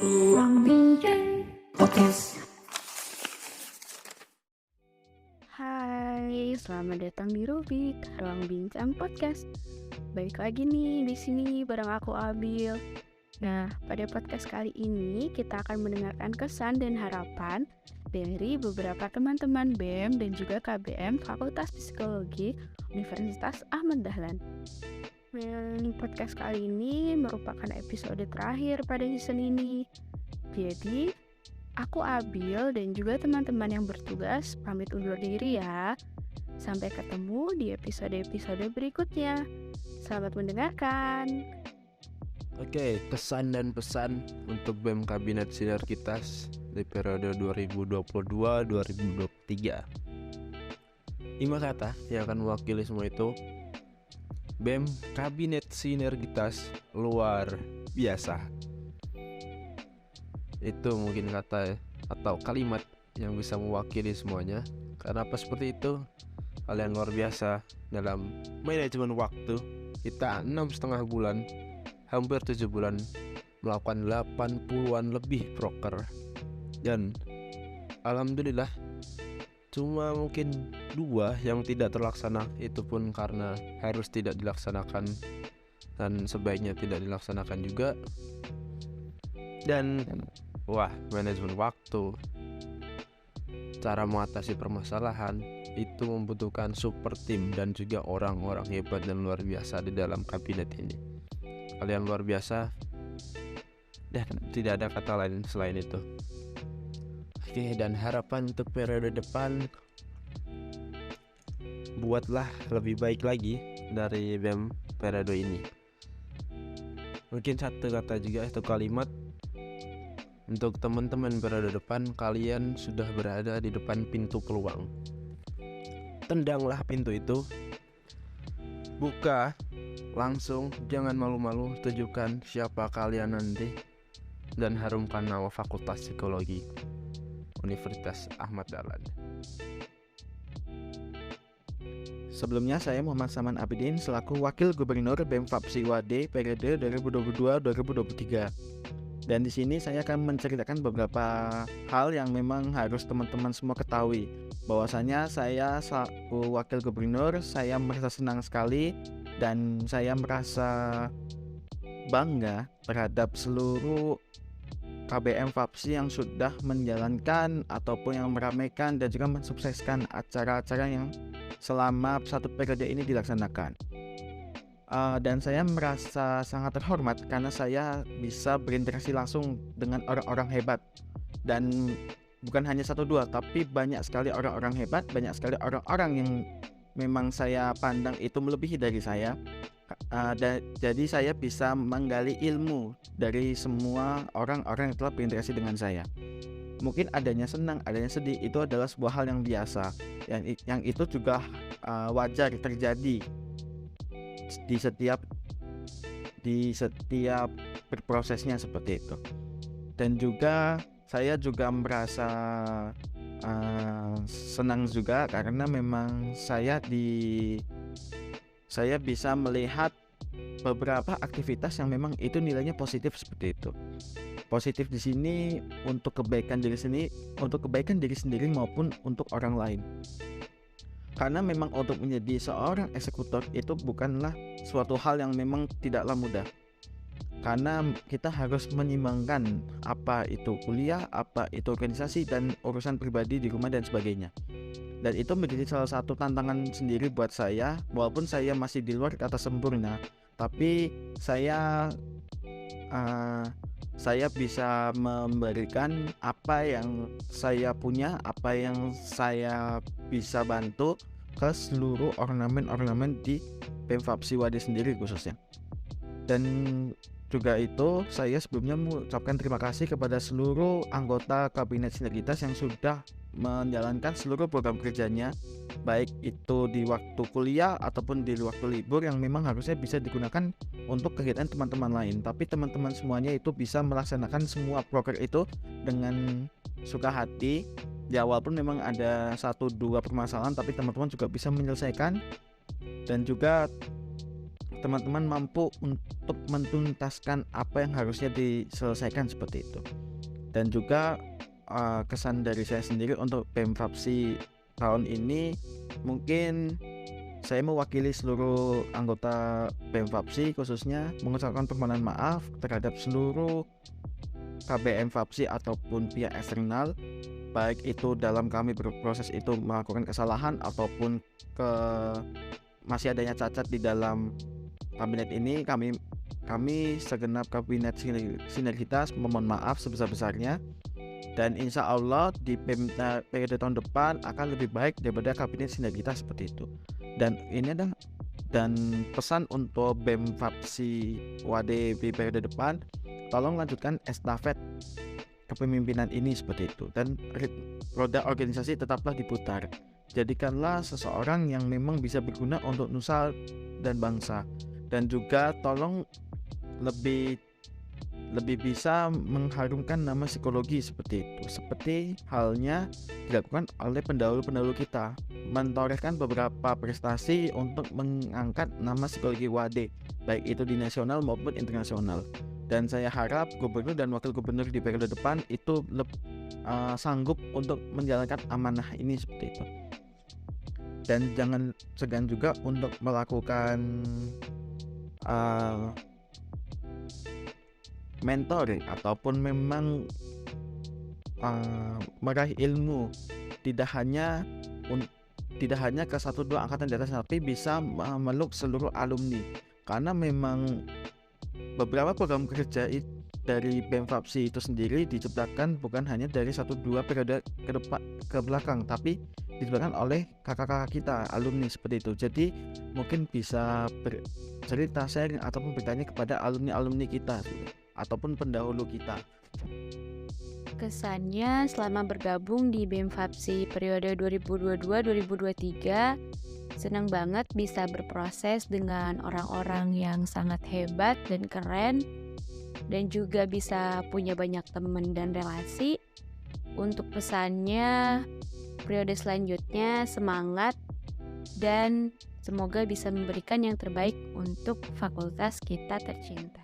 Ruang Bincang Podcast. Hai, selamat datang di Rubik, Ruang Bincang Podcast. Balik lagi nih di sini bareng aku Abil. Nah, pada podcast kali ini kita akan mendengarkan kesan dan harapan dari beberapa teman-teman BEM dan juga KBM Fakultas Psikologi Universitas Ahmad Dahlan. Podcast kali ini merupakan episode terakhir pada season ini. Jadi, aku Abil dan juga teman-teman yang bertugas pamit undur diri ya. Sampai ketemu di episode-episode berikutnya. Selamat mendengarkan. Oke, kesan dan pesan untuk BEM Kabinet Sinergitas di periode 2022-2023. 5 kata yang akan mewakili semua itu. BEM Kabinet Sinergitas luar biasa. Itu mungkin kata atau kalimat yang bisa mewakili semuanya. Karena apa seperti itu? Kalian luar biasa dalam manajemen waktu. Kita 6,5 bulan, hampir 7 bulan melakukan 80-an lebih proker. Dan alhamdulillah cuma mungkin 2 yang tidak terlaksana, itu pun karena harus tidak dilaksanakan dan sebaiknya tidak dilaksanakan juga. Dan manajemen waktu, cara mengatasi permasalahan itu membutuhkan super tim dan juga orang-orang hebat dan luar biasa di dalam kabinet ini. Kalian luar biasa dan tidak ada kata lain selain itu. Oke, dan harapan untuk periode depan, buatlah lebih baik lagi dari BEM periode ini. Mungkin satu kata juga atau kalimat untuk teman-teman periode depan, kalian sudah berada di depan pintu peluang. Tendanglah pintu itu, buka langsung, jangan malu-malu, tunjukkan siapa kalian nanti, dan harumkan nama Fakultas Psikologi Universitas Ahmad Dahlan. Sebelumnya saya Muhammad Saman Abidin selaku Wakil Gubernur BEM Fapsi Wade periode 2022-2023. Dan di sini saya akan menceritakan beberapa hal yang memang harus teman-teman semua ketahui. Bahwasanya saya selaku Wakil Gubernur, saya merasa senang sekali dan saya merasa bangga terhadap seluruh KBM Fapsi yang sudah menjalankan ataupun yang meramaikan dan juga mensukseskan acara-acara yang selama satu periode ini dilaksanakan. Dan saya merasa sangat terhormat karena saya bisa berinteraksi langsung dengan orang-orang hebat. Dan bukan hanya 1-2, tapi banyak sekali orang-orang hebat, banyak sekali orang-orang yang memang saya pandang itu melebihi dari saya. Jadi saya bisa menggali ilmu dari semua orang-orang yang telah berinteraksi dengan saya. Mungkin adanya senang, adanya sedih, itu adalah sebuah hal yang biasa, yang itu juga wajar terjadi di setiap berprosesnya seperti itu. Dan juga saya juga merasa senang juga karena memang saya bisa melihat beberapa aktivitas yang memang itu nilainya positif seperti itu. Positif di sini untuk kebaikan diri sendiri maupun untuk orang lain. Karena memang untuk menjadi seorang eksekutor itu bukanlah suatu hal yang memang tidaklah mudah. Karena kita harus menyimbangkan apa itu kuliah, apa itu organisasi, dan urusan pribadi di rumah dan sebagainya. Dan itu menjadi salah satu tantangan sendiri buat saya. Walaupun saya masih di luar kata sempurna, tapi saya bisa memberikan apa yang saya punya, apa yang saya bisa bantu ke seluruh ornamen-ornamen di BEM Fapsi Wade sendiri khususnya. Dan juga itu saya sebelumnya mengucapkan terima kasih kepada seluruh anggota Kabinet Sinergitas yang sudah menjalankan seluruh program kerjanya, baik itu di waktu kuliah ataupun di waktu libur yang memang harusnya bisa digunakan untuk kegiatan teman-teman lain. Tapi teman-teman semuanya itu bisa melaksanakan semua proker itu dengan suka hati. Ya walaupun memang ada 1-2 permasalahan, tapi teman-teman juga bisa menyelesaikan. Dan juga teman-teman mampu untuk mentuntaskan apa yang harusnya diselesaikan seperti itu. Dan juga kesan dari saya sendiri untuk BEM-FAPSI tahun ini, mungkin saya mewakili seluruh anggota BEM-FAPSI khususnya mengucapkan permohonan maaf terhadap seluruh KBM FAPSI ataupun pihak eksternal, baik itu dalam kami berproses itu melakukan kesalahan ataupun masih adanya cacat di dalam kabinet ini. Kami segenap kabinet sinergitas memohon maaf sebesar-besarnya, dan insya Allah di periode tahun depan akan lebih baik daripada kabinet sinergitas seperti itu. Dan ini adalah pesan untuk BEM FAPSI WAD di periode depan, tolong lanjutkan estafet kepemimpinan ini seperti itu, dan roda organisasi tetaplah diputar. Jadikanlah seseorang yang memang bisa berguna untuk nusa dan bangsa, dan juga tolong lebih bisa mengharumkan nama psikologi seperti itu, seperti halnya dilakukan oleh pendahulu kita, mentorehkan beberapa prestasi untuk mengangkat nama psikologi WAD, baik itu di nasional maupun internasional. Dan saya harap gubernur dan wakil gubernur di periode depan itu sanggup untuk menjalankan amanah ini seperti itu. Dan jangan segan juga untuk melakukan mentoring ataupun memang meraih ilmu, tidak hanya ke 1-2 angkatan di atas, tapi bisa memeluk seluruh alumni, karena memang beberapa program kerja dari BEM FAPSI itu sendiri diciptakan bukan hanya dari 1-2 periode ke belakang, tapi diciptakan oleh kakak-kakak kita, alumni seperti itu. Jadi mungkin bisa bercerita, sharing ataupun bertanya kepada alumni kita ataupun pendahulu kita. Kesannya selama bergabung di BEM FAPSI periode 2022-2023, senang banget bisa berproses dengan orang-orang yang sangat hebat dan keren, dan juga bisa punya banyak teman dan relasi. Untuk pesannya, periode selanjutnya semangat dan semoga bisa memberikan yang terbaik untuk fakultas kita tercinta.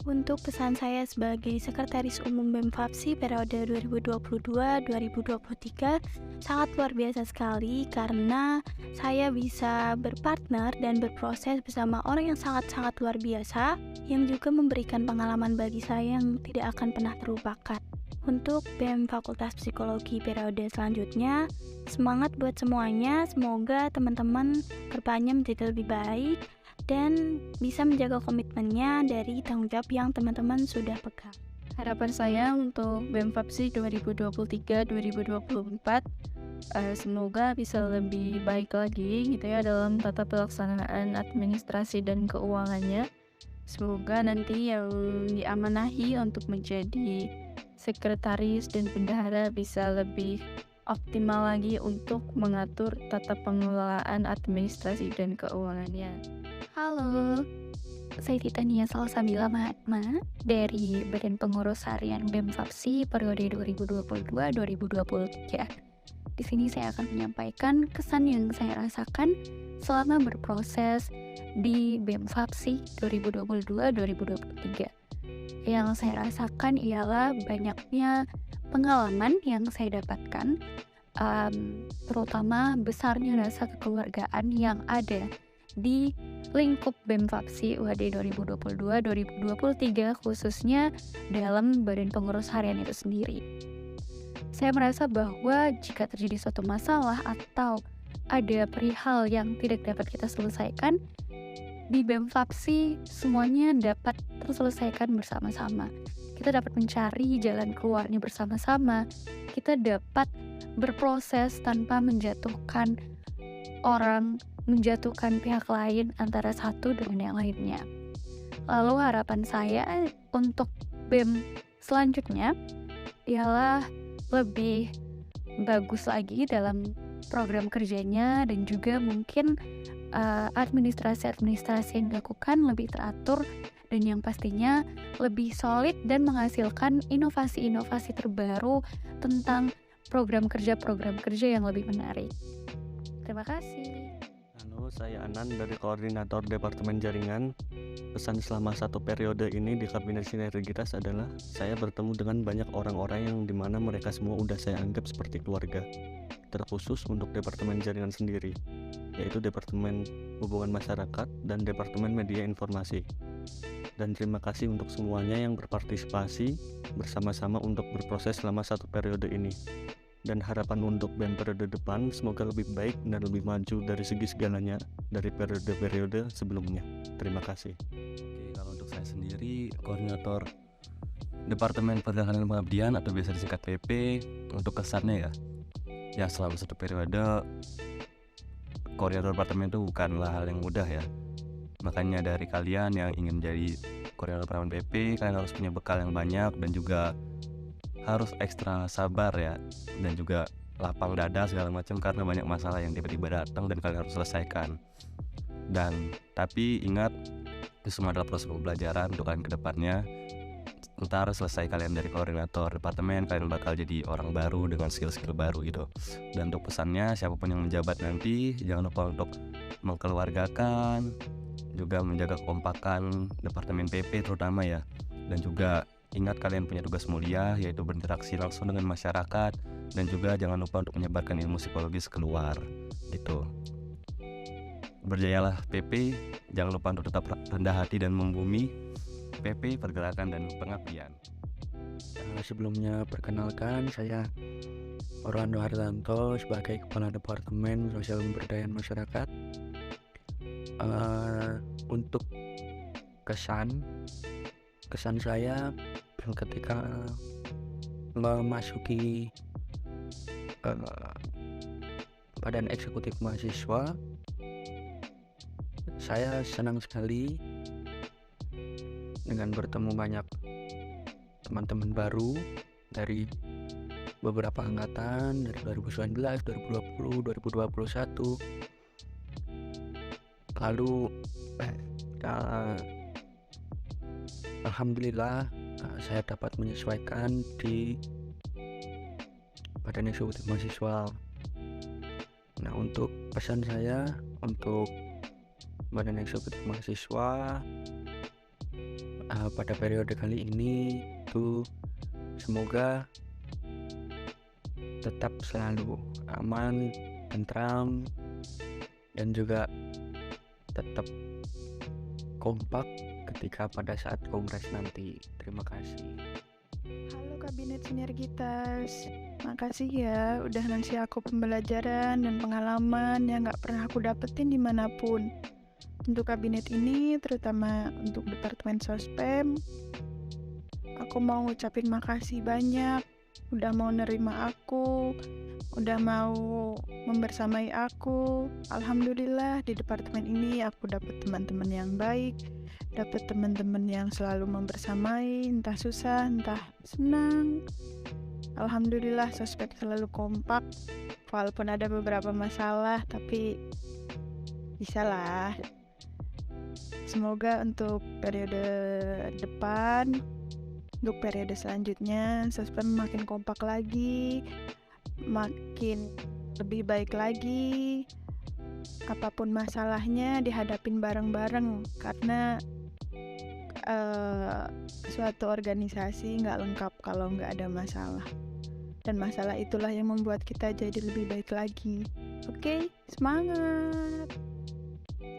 Untuk pesan saya sebagai Sekretaris Umum BEM FAPSI periode 2022-2023 sangat luar biasa sekali, karena saya bisa berpartner dan berproses bersama orang yang sangat-sangat luar biasa, yang juga memberikan pengalaman bagi saya yang tidak akan pernah terlupakan. Untuk BEM Fakultas Psikologi periode selanjutnya, semangat buat semuanya, semoga teman-teman kedepannya menjadi lebih baik dan bisa menjaga komitmennya dari tanggung jawab yang teman-teman sudah pegang. Harapan saya untuk BEM FAPSI 2023-2024 semoga bisa lebih baik lagi gitu ya dalam tata pelaksanaan administrasi dan keuangannya. Semoga nanti yang diamanahi untuk menjadi sekretaris dan bendahara bisa lebih optimal lagi untuk mengatur tata pengelolaan administrasi dan keuangannya. Halo, saya Titania Salsabila Mahatma dari Badan Pengurus Harian BEM FAPSI periode 2022-2023. Di sini saya akan menyampaikan kesan yang saya rasakan selama berproses di BEM FAPSI 2022-2023. Yang saya rasakan ialah banyaknya pengalaman yang saya dapatkan, terutama besarnya rasa kekeluargaan yang ada di lingkup BEM FAPSI UHD 2022-2023, khususnya dalam Badan Pengurus Harian itu sendiri. Saya merasa bahwa jika terjadi suatu masalah atau ada perihal yang tidak dapat kita selesaikan, di BEM FAPSI semuanya dapat terselesaikan bersama-sama. Kita dapat mencari jalan keluarnya bersama-sama. Kita dapat berproses tanpa menjatuhkan orang, menjatuhkan pihak lain antara satu dengan yang lainnya. Lalu harapan saya untuk BEM selanjutnya ialah lebih bagus lagi dalam program kerjanya, dan juga mungkin administrasi-administrasi yang dilakukan lebih teratur, dan yang pastinya lebih solid dan menghasilkan inovasi-inovasi terbaru tentang program kerja yang lebih menarik. Terima kasih. saya Anan dari Koordinator Departemen Jaringan. Pesan selama satu periode ini di Kabinet Sinergitas adalah saya bertemu dengan banyak orang-orang yang dimana mereka semua udah saya anggap seperti keluarga. Terkhusus untuk Departemen Jaringan sendiri, yaitu Departemen Hubungan Masyarakat dan Departemen Media Informasi. Dan terima kasih untuk semuanya yang berpartisipasi bersama-sama untuk berproses selama satu periode ini. Dan harapan untuk BEM periode depan semoga lebih baik dan lebih maju dari segi segalanya dari periode-periode sebelumnya. Terima kasih. Oke, kalau untuk saya sendiri, koordinator Departemen Perdagangan dan Pengabdian atau biasa disingkat PP, untuk kesannya ya selama satu periode koordinator departemen itu bukanlah hal yang mudah ya. Makanya dari kalian yang ingin menjadi koordinator departemen PP, kalian harus punya bekal yang banyak dan juga harus ekstra sabar ya, dan juga lapang dada segala macam karena banyak masalah yang tiba-tiba datang dan kalian harus selesaikan. Dan tapi ingat, itu semua adalah proses pembelajaran untuk kalian ke depannya. Ntar selesai kalian dari koordinator departemen, kalian bakal jadi orang baru dengan skill-skill baru gitu. Dan untuk pesannya, siapapun yang menjabat nanti jangan lupa untuk mengkeluargakan, juga menjaga kekompakan Departemen PP terutama ya. Dan juga ingat kalian punya tugas mulia, yaitu berinteraksi langsung dengan masyarakat. Dan juga jangan lupa untuk menyebarkan ilmu psikologis keluar gitu. Berjayalah PP, jangan lupa untuk tetap rendah hati dan membumi. PP, Pergerakan dan Pengabdian. Sebelumnya perkenalkan, saya Orlando Hartanto sebagai Kepala Departemen Sosial Pemberdayaan Masyarakat. Untuk kesan saya ketika memasuki Badan Eksekutif Mahasiswa, saya senang sekali dengan bertemu banyak teman-teman baru dari beberapa angkatan, dari 2019, 2020, 2021. Lalu alhamdulillah saya dapat menyesuaikan di Badan Eksekutif Mahasiswa. Nah, untuk pesan saya untuk Badan Eksekutif Mahasiswa pada periode kali ini itu semoga tetap selalu aman, tentram, dan juga tetap kompak ketika pada saat kongres nanti. Terima kasih. Halo Kabinet Sinergitas, makasih ya udah ngasih aku pembelajaran dan pengalaman yang gak pernah aku dapetin dimanapun. Untuk kabinet ini, terutama untuk Departemen Sospem, aku mau ngucapin makasih banyak udah mau nerima aku, udah mau membersamai aku. Alhamdulillah di departemen ini aku dapat teman-teman yang baik, dapat teman-teman yang selalu membersamai, entah susah, entah senang. Alhamdulillah Sospem selalu kompak, walaupun ada beberapa masalah, tapi bisa lah. Semoga untuk periode depan, untuk periode selanjutnya, Sospem makin kompak lagi, makin lebih baik lagi. Apapun masalahnya dihadapin bareng-bareng, karena suatu organisasi nggak lengkap kalau nggak ada masalah. Dan masalah itulah yang membuat kita jadi lebih baik lagi. Oke, semangat!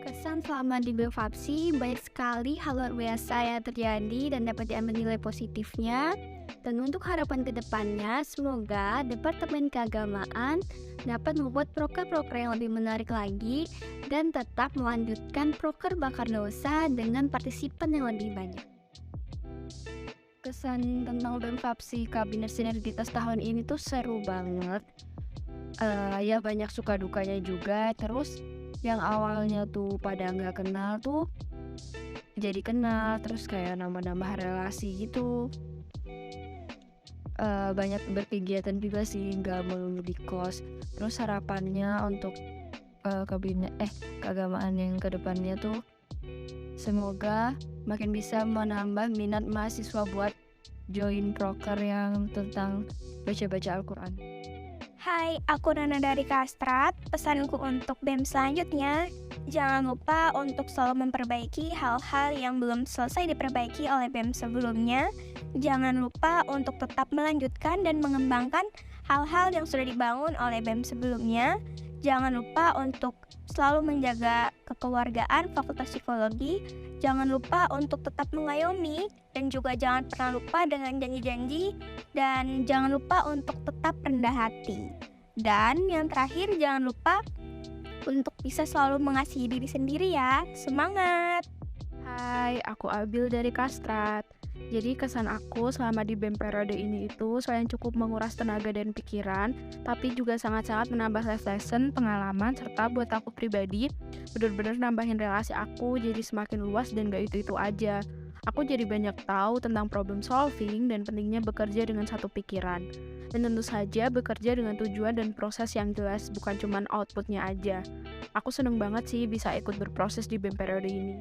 Kesan selama di BEMFAPSI banyak sekali hal luar biasa yang terjadi dan dapat diambil nilai positifnya. Dan untuk harapan kedepannya, semoga Departemen Keagamaan dapat membuat proker-proker yang lebih menarik lagi dan tetap melanjutkan proker bakar dosa dengan partisipan yang lebih banyak. Kesan tentang BEMFAPSI Kabinet Sinergitas tahun ini tuh seru banget. Ya banyak suka dukanya juga. Terus yang awalnya tuh pada nggak kenal tuh jadi kenal, terus kayak nambah-nambah relasi gitu. Banyak berkegiatan juga sih, nggak melulu di kos. Terus harapannya untuk kabinet keagamaan yang kedepannya tuh semoga makin bisa menambah minat mahasiswa buat join proker yang tentang baca-baca Al-Quran. Hai, aku Nana dari Kastrat. Pesanku untuk BEM selanjutnya, jangan lupa untuk selalu memperbaiki hal-hal yang belum selesai diperbaiki oleh BEM sebelumnya. Jangan lupa untuk tetap melanjutkan dan mengembangkan hal-hal yang sudah dibangun oleh BEM sebelumnya. Jangan lupa untuk selalu menjaga kekeluargaan Fakultas Psikologi. Jangan lupa untuk tetap mengayomi dan juga jangan pernah lupa dengan janji-janji dan jangan lupa untuk tetap rendah hati. Dan yang terakhir jangan lupa untuk bisa selalu mengasihi diri sendiri ya. Semangat! Hai, aku Abil dari Kastrat. Jadi kesan aku selama di BEM periode ini itu selain cukup menguras tenaga dan pikiran, tapi juga sangat-sangat menambah life lesson, pengalaman, serta buat aku pribadi bener-bener nambahin relasi aku jadi semakin luas dan gak itu-itu aja. Aku jadi banyak tahu tentang problem solving dan pentingnya bekerja dengan satu pikiran. Dan tentu saja bekerja dengan tujuan dan proses yang jelas, bukan cuman outputnya aja. Aku seneng banget sih bisa ikut berproses di BEM periode ini.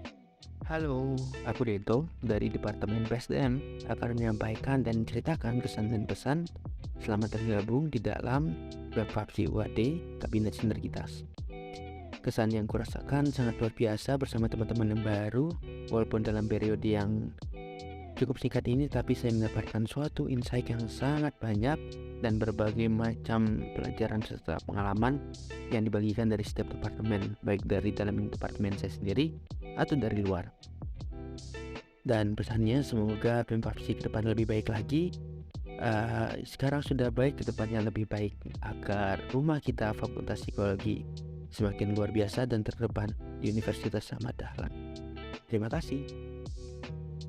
Halo, aku Deto dari Departemen PSDM akan menyampaikan dan menceritakan kesan dan pesan selama tergabung di dalam BEM-FAPSI UAD Kabinet Sinergitas. Kesan yang kurasakan sangat luar biasa bersama teman-teman yang baru, walaupun dalam periode yang cukup singkat ini, tapi saya mendapatkan suatu insight yang sangat banyak dan berbagai macam pelajaran serta pengalaman yang dibagikan dari setiap departemen, baik dari dalam departemen saya sendiri atau dari luar. Dan pesannya semoga BEM-FAPSI ke depan lebih baik lagi. Sekarang sudah baik, ke depannya lebih baik agar rumah kita Fakultas Psikologi semakin luar biasa dan terdepan di Universitas Ahmad Dahlan. Terima kasih.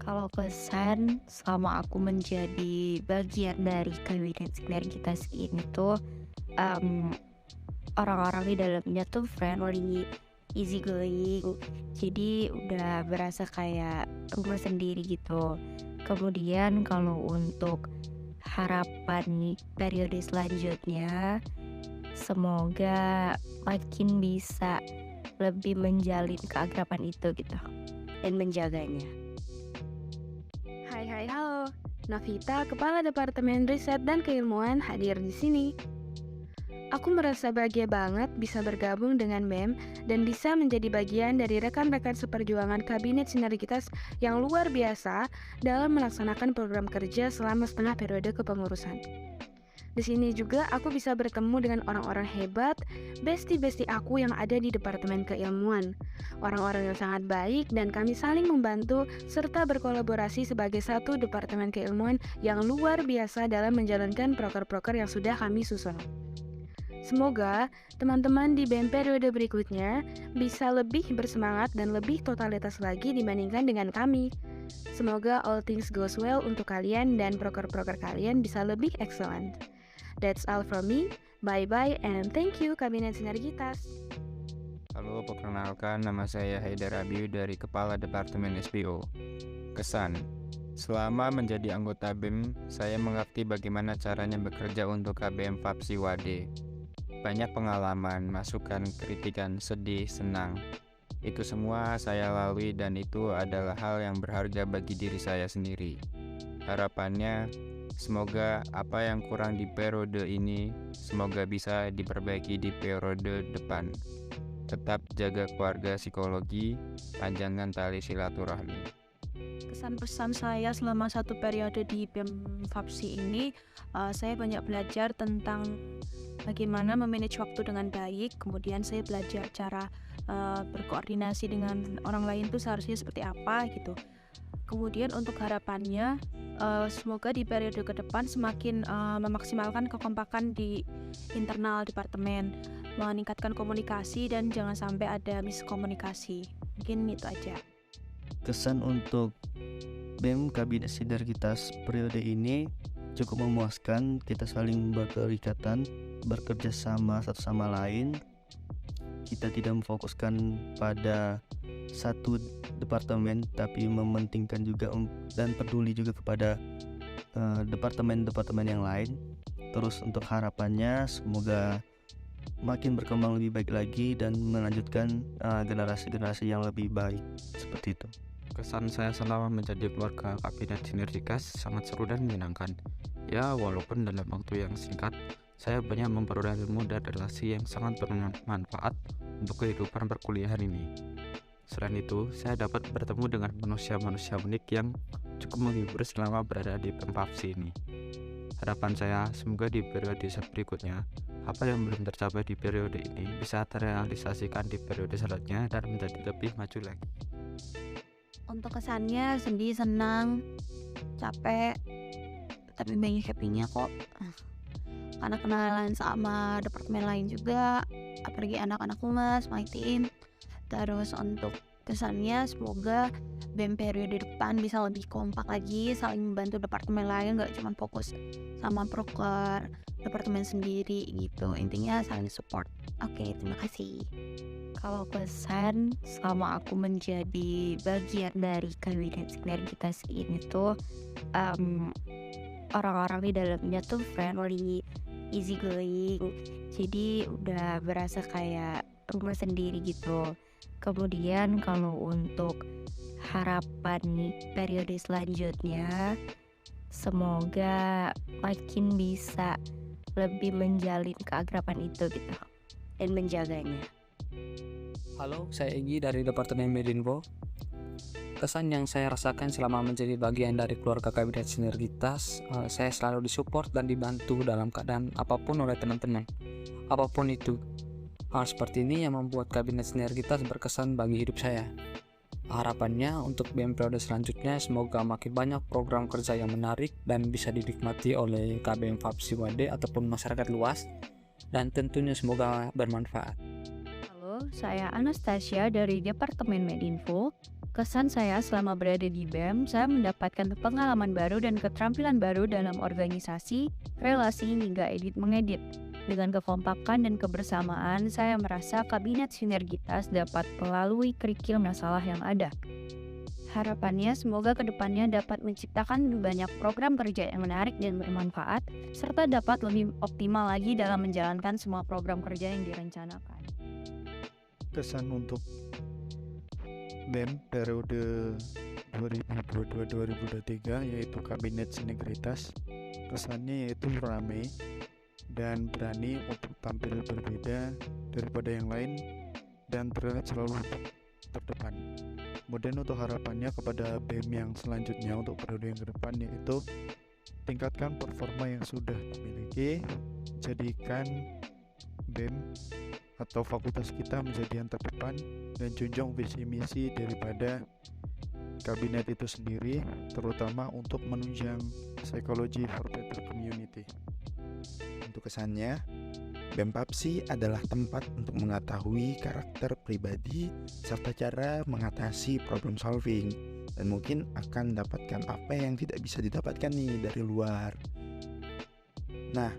Kalau pesan selama aku menjadi bagian dari Kabinet Sinergitas ini tuh orang-orang di dalamnya tuh friendly, easy going, jadi udah berasa kayak rumah sendiri gitu. Kemudian kalau untuk harapan periode selanjutnya, semoga makin bisa lebih menjalin keakraban itu gitu dan menjaganya. Hai, halo. Navita, Kepala Departemen Riset dan Keilmuan hadir di sini. Aku merasa bahagia banget bisa bergabung dengan BEM dan bisa menjadi bagian dari rekan-rekan seperjuangan Kabinet Sinergitas yang luar biasa dalam melaksanakan program kerja selama setengah periode kepengurusan. Di sini juga aku bisa bertemu dengan orang-orang hebat, bestie-bestie aku yang ada di Departemen Keilmuan. Orang-orang yang sangat baik dan kami saling membantu serta berkolaborasi sebagai satu Departemen Keilmuan yang luar biasa dalam menjalankan proker-proker yang sudah kami susun. Semoga teman-teman di BEM periode berikutnya bisa lebih bersemangat dan lebih totalitas lagi dibandingkan dengan kami. Semoga all things goes well untuk kalian dan proker-proker kalian bisa lebih excellent. That's all from me. Bye-bye and thank you Kabinet Sinergitas. Halo, perkenalkan nama saya Haidar Abiu dari Kepala Departemen SPO. Kesan: selama menjadi anggota BEM, saya mengerti bagaimana caranya bekerja untuk KBM FAPSI UAD. Banyak pengalaman, masukan, kritikan, sedih, senang. Itu semua saya lalui dan itu adalah hal yang berharga bagi diri saya sendiri. Harapannya, semoga apa yang kurang di periode ini, semoga bisa diperbaiki di periode depan. Tetap jaga keluarga psikologi, panjangkan tali silaturahmi. Kesan-pesan saya selama satu periode di BEM FAPSI ini, saya banyak belajar tentang bagaimana memanage waktu dengan baik. Kemudian saya belajar cara berkoordinasi dengan orang lain itu seharusnya seperti apa gitu. Kemudian untuk harapannya, semoga di periode ke depan semakin memaksimalkan kekompakan di internal departemen, meningkatkan komunikasi dan jangan sampai ada miskomunikasi. Mungkin itu aja. Kesan untuk BEM Kabinet Sinergitas periode ini cukup memuaskan. Kita saling berkeikatan, bekerja sama satu sama lain. Kita tidak memfokuskan pada satu departemen, tapi mementingkan juga dan peduli juga kepada departemen-departemen yang lain. Terus untuk harapannya semoga makin berkembang lebih baik lagi dan melanjutkan generasi-generasi yang lebih baik, seperti itu. Kesan saya selama menjadi keluarga Kabinet Sinergitas sangat seru dan menyenangkan. Ya, walaupun dalam waktu yang singkat, saya banyak memperoleh ilmu dan relasi yang sangat bermanfaat untuk kehidupan perkuliahan ini. Selain itu, saya dapat bertemu dengan manusia-manusia unik yang cukup menghibur selama berada di BEM-FAPSI ini. Harapan saya semoga di periode berikutnya, apa yang belum tercapai di periode ini bisa terrealisasikan di periode selanjutnya dan menjadi lebih maju lagi. Untuk kesannya sedih, senang, capek, tapi banyak happy-nya kok. Karena kenalan sama departemen lain juga, apalagi anak-anak humas, my team. Terus untuk kesannya semoga BEM periode depan bisa lebih kompak lagi, saling membantu departemen lain, gak cuma fokus sama proker departemen sendiri gitu. Intinya saling support. Oke, terima kasih. Kalau pesan selama aku menjadi bagian dari kabinet sinergitas ini tuh orang-orang di dalamnya tuh friendly, easy going, jadi udah berasa kayak rumah sendiri gitu. Kemudian kalau untuk harapan periode selanjutnya, semoga makin bisa lebih menjalin keakraban itu gitu dan menjaganya. Halo, saya Egi dari Departemen Medinfo. Kesan yang saya rasakan selama menjadi bagian dari keluarga kabinet sinergitas, saya selalu disupport dan dibantu dalam keadaan apapun oleh teman-teman. Apapun itu, hal seperti ini yang membuat kabinet sinergitas berkesan bagi hidup saya. Harapannya untuk BEM periode selanjutnya semoga makin banyak program kerja yang menarik dan bisa dinikmati oleh KBM FAPSI WAD ataupun masyarakat luas, dan tentunya semoga bermanfaat. Halo, saya Anastasia dari Departemen Medinfo. Kesan saya selama berada di BEM, saya mendapatkan pengalaman baru dan keterampilan baru dalam organisasi, relasi, hingga edit-mengedit. Dengan kekompakan dan kebersamaan, saya merasa kabinet sinergitas dapat melalui kerikil masalah yang ada. Harapannya semoga kedepannya dapat menciptakan lebih banyak program kerja yang menarik dan bermanfaat, serta dapat lebih optimal lagi dalam menjalankan semua program kerja yang direncanakan. Kesan untuk BEM periode 2022-2023 yaitu kabinet sinergitas, kesannya yaitu ramai dan berani untuk tampil berbeda daripada yang lain dan terlihat selalu terdepan. Kemudian untuk harapannya kepada BEM yang selanjutnya untuk periode yang ke depan yaitu tingkatkan performa yang sudah dimiliki, jadikan BEM atau fakultas kita menjadi yang terdepan dan junjung visi misi daripada kabinet itu sendiri, terutama untuk menunjang psychology for better community. Untuk kesannya, BEM FAPSI adalah tempat untuk mengetahui karakter pribadi serta cara mengatasi problem solving, dan mungkin akan mendapatkan apa yang tidak bisa didapatkan nih dari luar. Nah,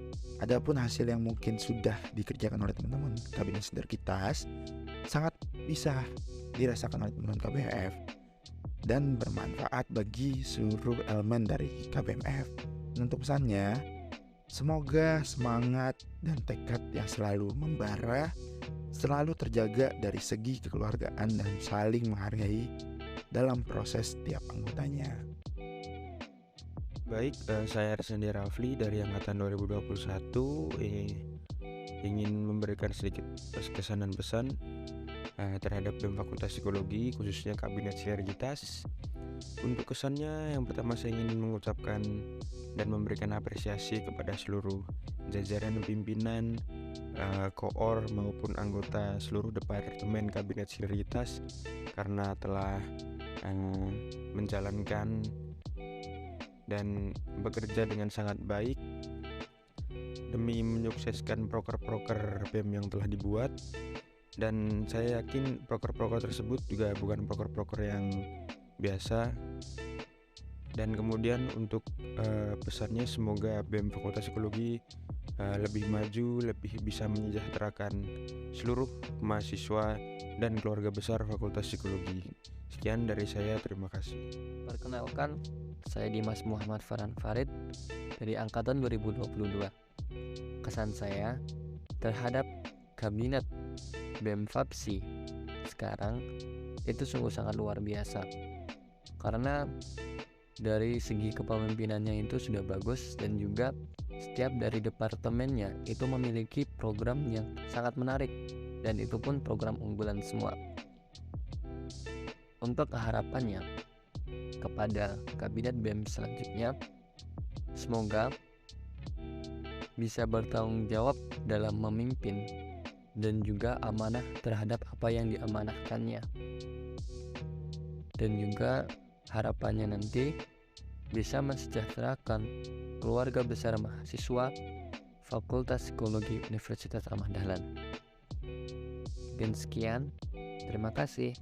adapun hasil yang mungkin sudah dikerjakan oleh teman-teman kabinet sinergitas sangat bisa dirasakan oleh teman-teman KBF dan bermanfaat bagi seluruh elemen dari KBMF. Untuk pesannya, semoga semangat dan tekad yang selalu membara selalu terjaga dari segi kekeluargaan dan saling menghargai dalam proses setiap anggotanya. Baik, saya Arsandi Rafli dari Angkatan 2021 ingin memberikan sedikit kesan dan pesan terhadap BEM Fakultas Psikologi, khususnya Kabinet Sinergitas. Untuk kesannya, yang pertama saya ingin mengucapkan dan memberikan apresiasi kepada seluruh jajaran pimpinan, koor maupun anggota seluruh departemen Kabinet Sinergitas karena telah menjalankan dan bekerja dengan sangat baik demi menyukseskan proker-proker BEM yang telah dibuat, dan saya yakin proker-proker tersebut juga bukan proker-proker yang biasa. Dan kemudian untuk pesannya, semoga BEM Fakultas Psikologi lebih maju, lebih bisa menyejahterakan seluruh mahasiswa dan keluarga besar Fakultas Psikologi. Sekian dari saya, terima kasih. Perkenalkan, saya Dimas Muhammad Farhan Farid dari Angkatan 2022. Kesan saya terhadap kabinet BEM FAPSI sekarang itu sungguh sangat luar biasa, karena dari segi kepemimpinannya itu sudah bagus, dan juga setiap dari departemennya itu memiliki program yang sangat menarik, dan itu pun program unggulan semua. Untuk harapannya kepada kabinet BEM selanjutnya, semoga bisa bertanggung jawab dalam memimpin dan juga amanah terhadap apa yang diamanahkannya. Dan juga harapannya nanti bisa mensejahterakan keluarga besar mahasiswa Fakultas Psikologi Universitas Ahmad Dahlan. Dan sekian, terima kasih.